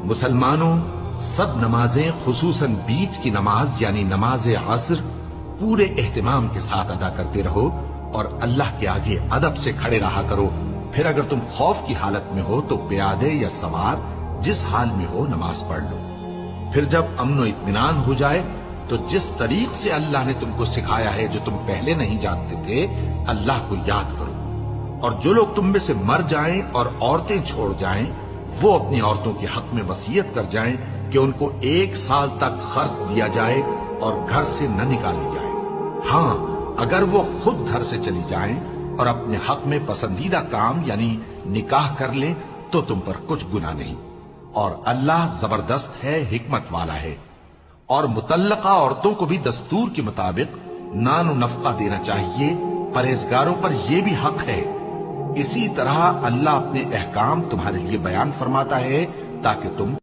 مسلمانوں، سب نمازیں خصوصاً بیچ کی نماز یعنی نماز عصر پورے اہتمام کے ساتھ ادا کرتے رہو اور اللہ کے آگے ادب سے کھڑے رہا کرو. پھر اگر تم خوف کی حالت میں ہو تو پیادے یا سوار جس حال میں ہو نماز پڑھ لو. پھر جب امن و اطمینان ہو جائے تو جس طریق سے اللہ نے تم کو سکھایا ہے جو تم پہلے نہیں جانتے تھے اللہ کو یاد کرو. اور جو لوگ تم میں سے مر جائیں اور عورتیں چھوڑ جائیں وہ اپنی عورتوں کے حق میں وصیت کر جائیں کہ ان کو 1 سال تک خرچ دیا جائے اور گھر سے نہ نکالی جائے. ہاں اگر وہ خود گھر سے چلی جائیں اور اپنے حق میں پسندیدہ کام یعنی نکاح کر لیں تو تم پر کچھ گناہ نہیں. اور اللہ زبردست ہے، حکمت والا ہے. اور مطلقہ عورتوں کو بھی دستور کے مطابق نان و نفقہ دینا چاہیے. پرہیزگاروں پر یہ بھی حق ہے. اسی طرح اللہ اپنے احکام تمہارے لیے بیان فرماتا ہے تاکہ تم